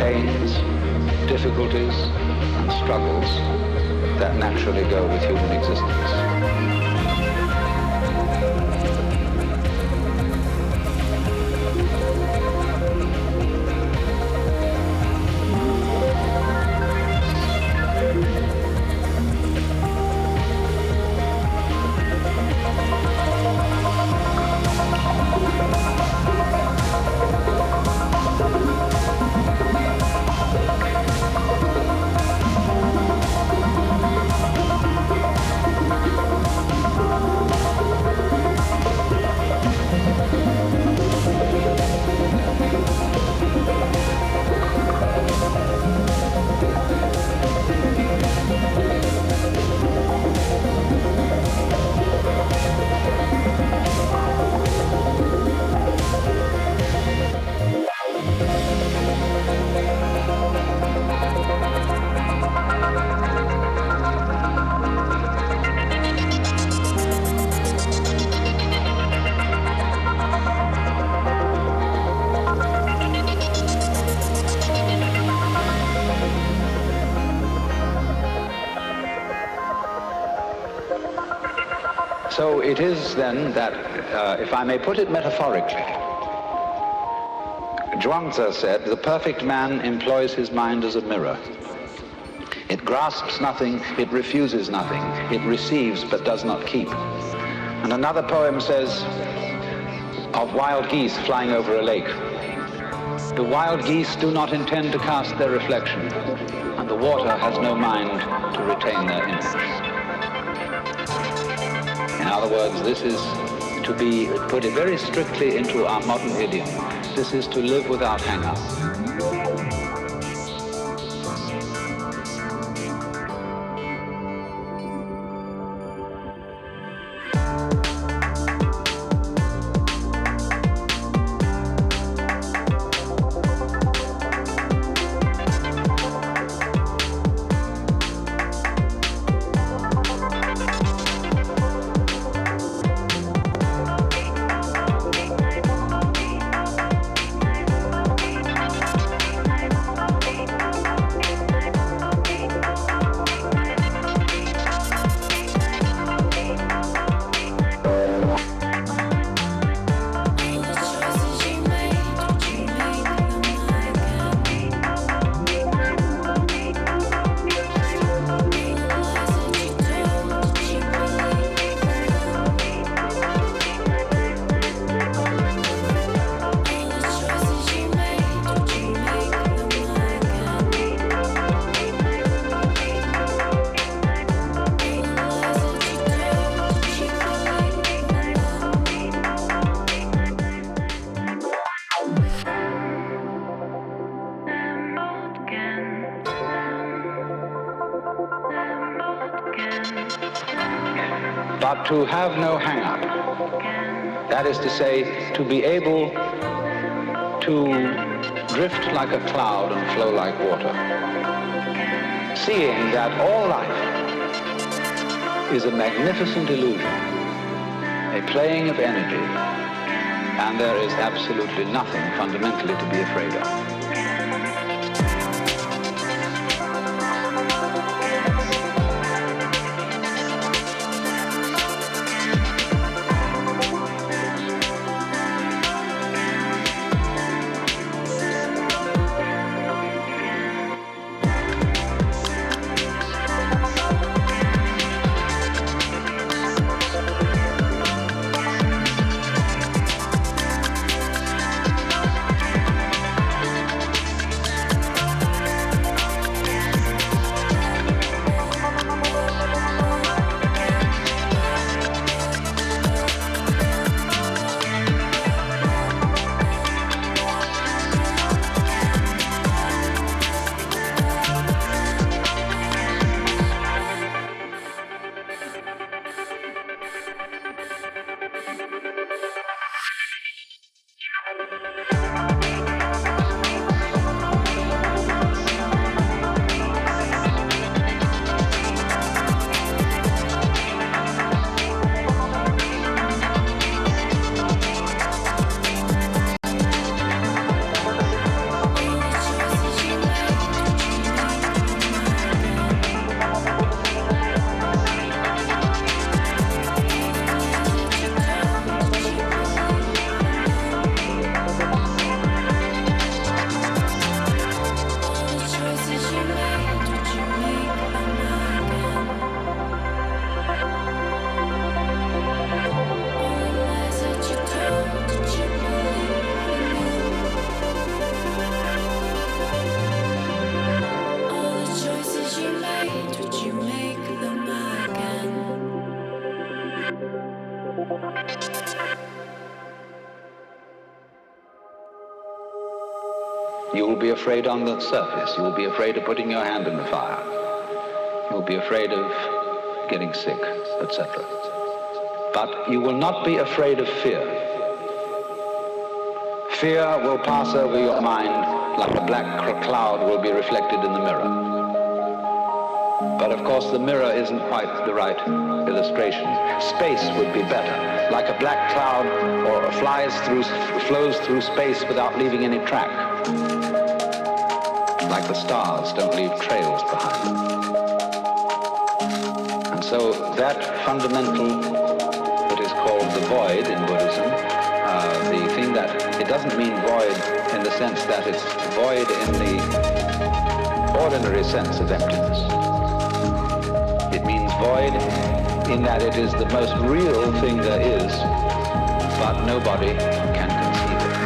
pains, difficulties, and struggles that naturally go with human existence. So it is then that, if I may put it metaphorically, Zhuangzi said, the perfect man employs his mind as a mirror. It grasps nothing, it refuses nothing, it receives but does not keep. And another poem says of wild geese flying over a lake. The wild geese do not intend to cast their reflection, and the water has no mind to retain their image. In other words, this is to be, put it very strictly into our modern idiom, this is to live without hang-up. But to have no hang-up, that is to say, to be able to drift like a cloud and flow like water, seeing that all life is a magnificent illusion, a playing of energy, and there is absolutely nothing fundamentally to be afraid of. You will be afraid on the surface. You will be afraid of putting your hand in the fire. You will be afraid of getting sick, etc. But you will not be afraid of fear. Fear will pass over your mind like a black cloud will be reflected in the mirror. But of course the mirror isn't quite the right illustration. Space would be better, like a black cloud or flows through space without leaving any track. Like the stars don't leave trails behind them. And so that fundamental, what is called the void in Buddhism, the thing that, it doesn't mean void in the sense that it's void in the ordinary sense of emptiness. It means void in that it is the most real thing there is, but nobody can conceive it.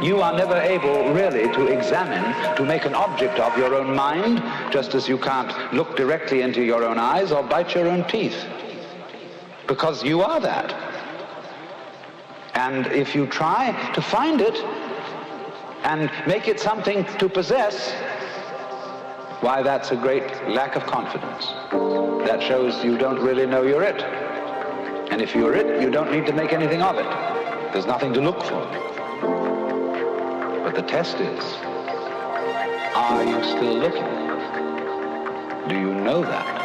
You are never able really to examine, to make an object of your own mind, just as you can't look directly into your own eyes or bite your own teeth. Because you are that. And if you try to find it and make it something to possess, why, that's a great lack of confidence. That shows you don't really know you're it. And if you're it, you don't need to make anything of it. There's nothing to look for. But the test is, are you still looking? Do you know that?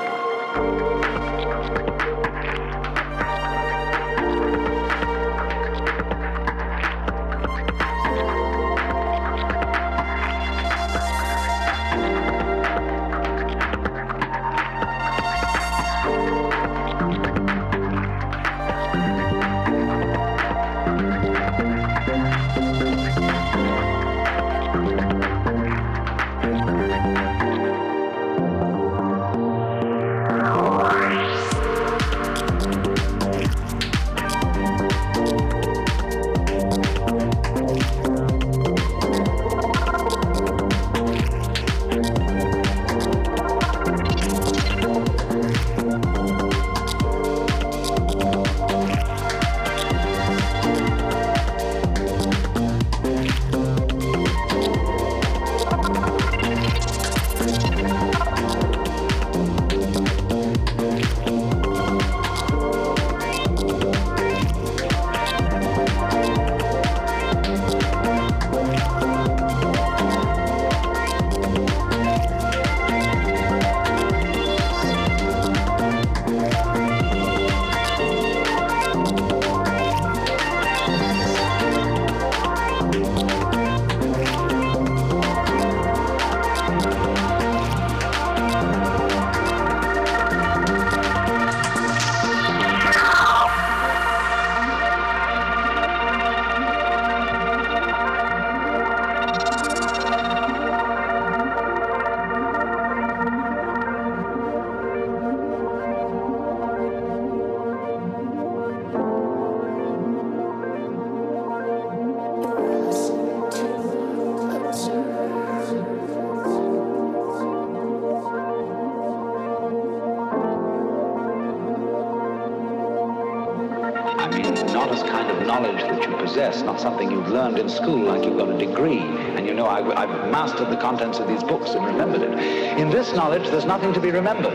possess, not something you've learned in school like you've got a degree, and you know, I've mastered the contents of these books and remembered it. In this knowledge, there's nothing to be remembered,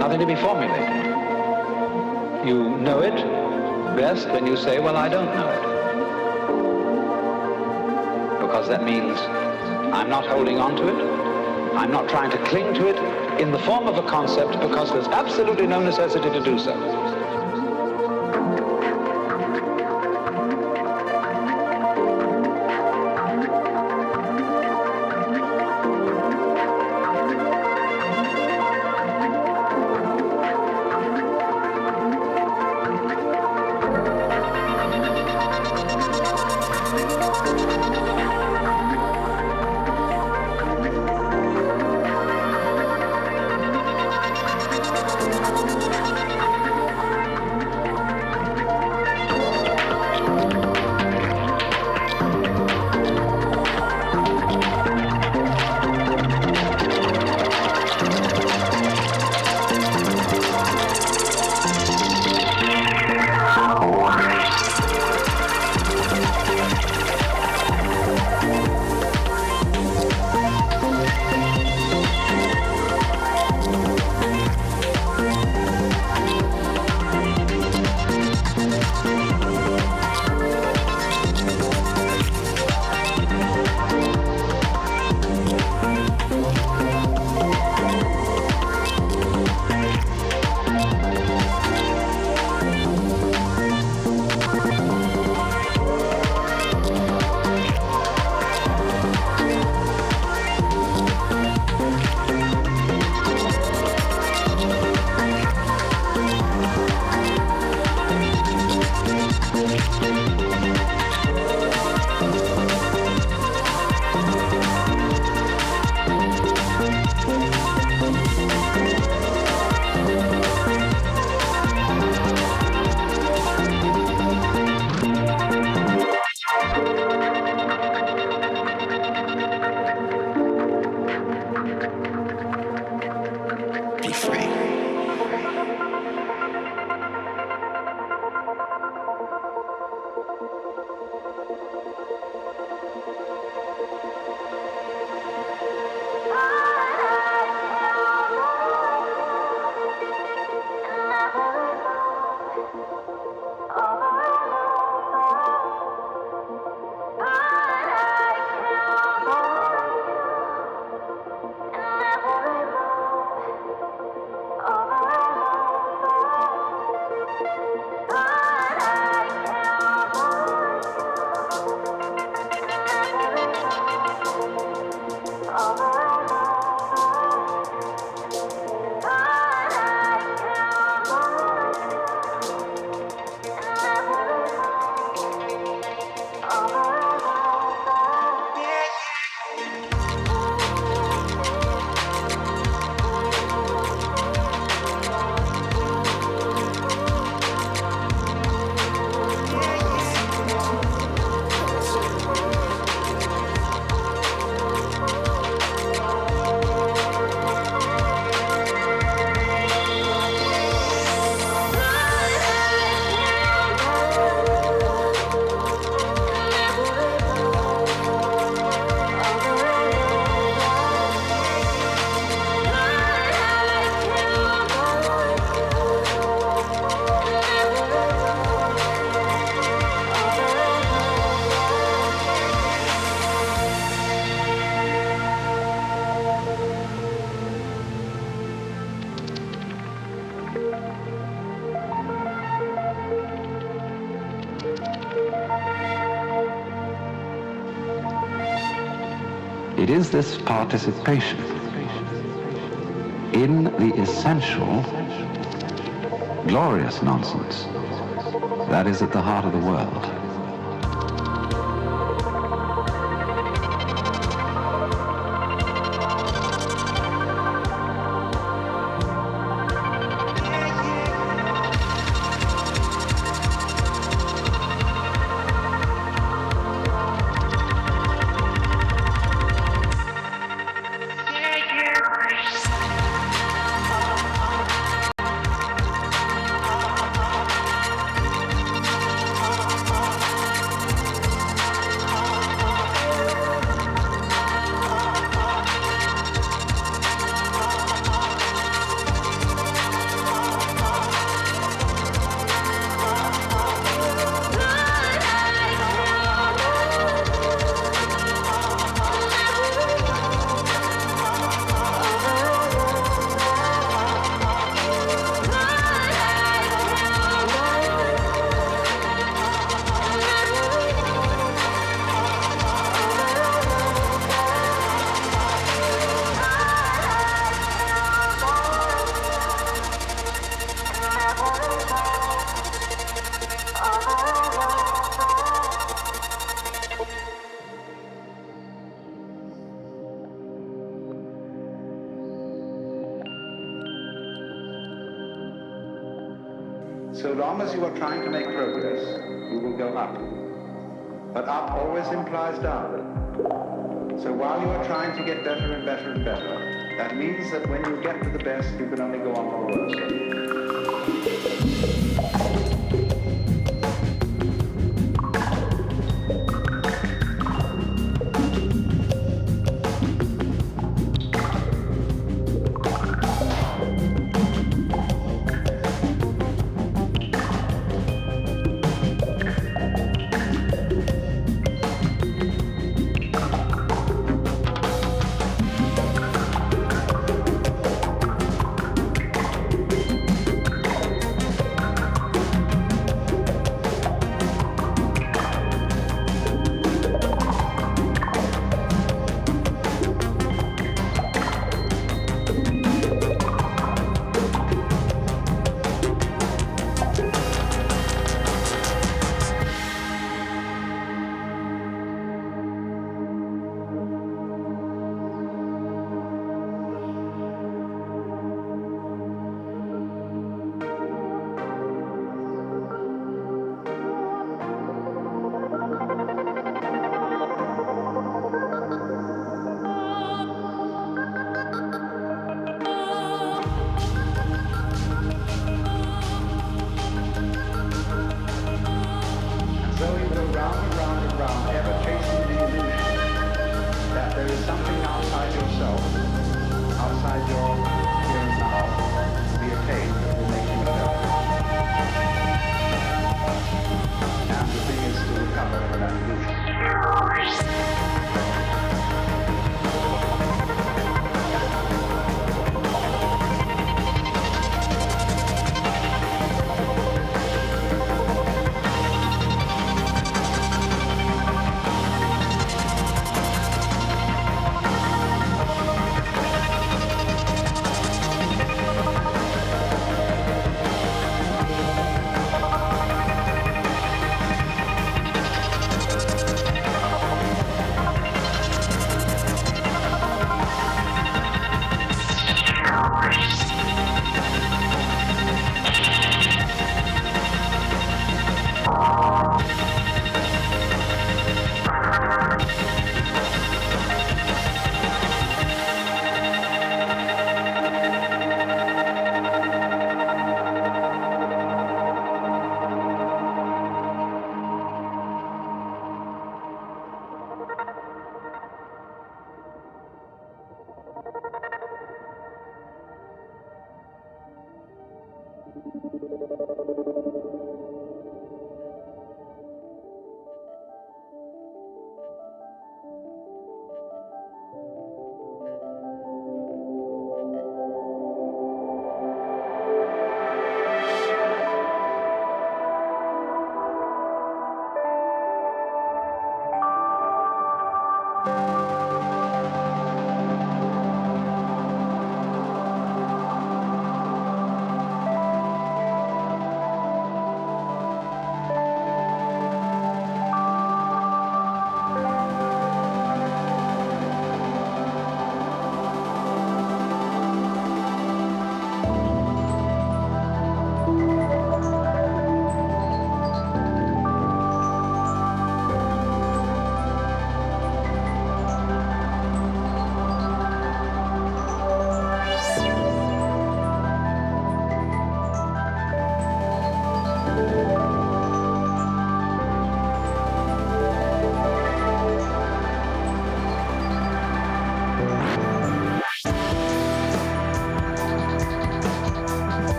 nothing to be formulated. You know it best when you say, well, I don't know it. Because that means I'm not holding on to it, I'm not trying to cling to it in the form of a concept, because there's absolutely no necessity to do so. It is this participation in the essential, glorious nonsense that is at the heart of the world. long as you are trying to make progress, you will go up. But up always implies down. So while you are trying to get better and better and better, that means that when you get to the best, you can only go on for worse.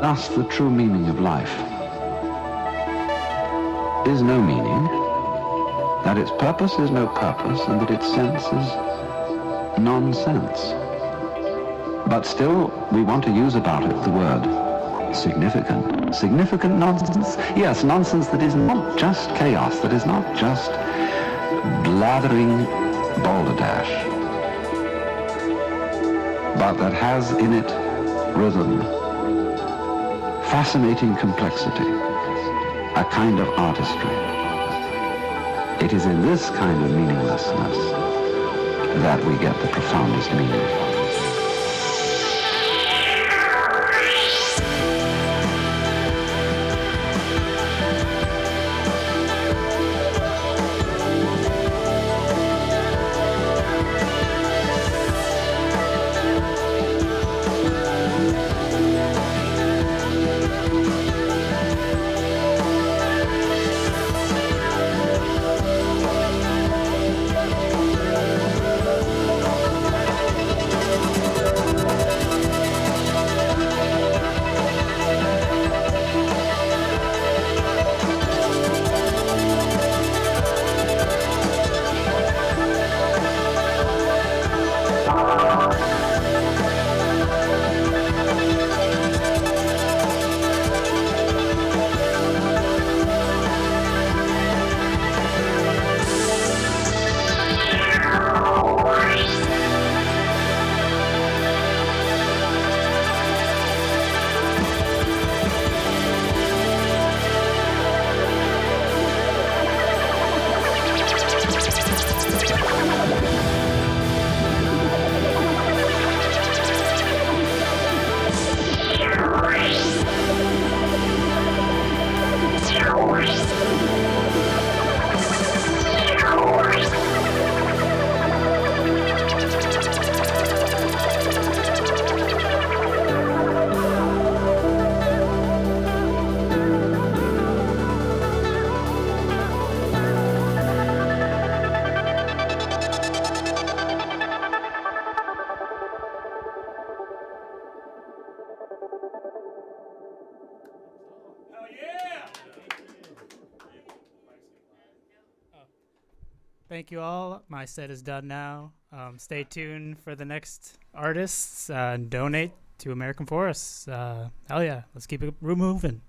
us the true meaning of life is no meaning, that its purpose is no purpose, and that its sense is nonsense. But still, we want to use about it the word significant. Significant nonsense? Yes, nonsense that is not just chaos, that is not just blathering balderdash, but that has in it rhythm, fascinating complexity, a kind of artistry. It is in this kind of meaninglessness that we get the profoundest meaning. Thank you all. My set is done now. Stay tuned for the next artists and donate to American Forests. Hell yeah, let's keep it moving.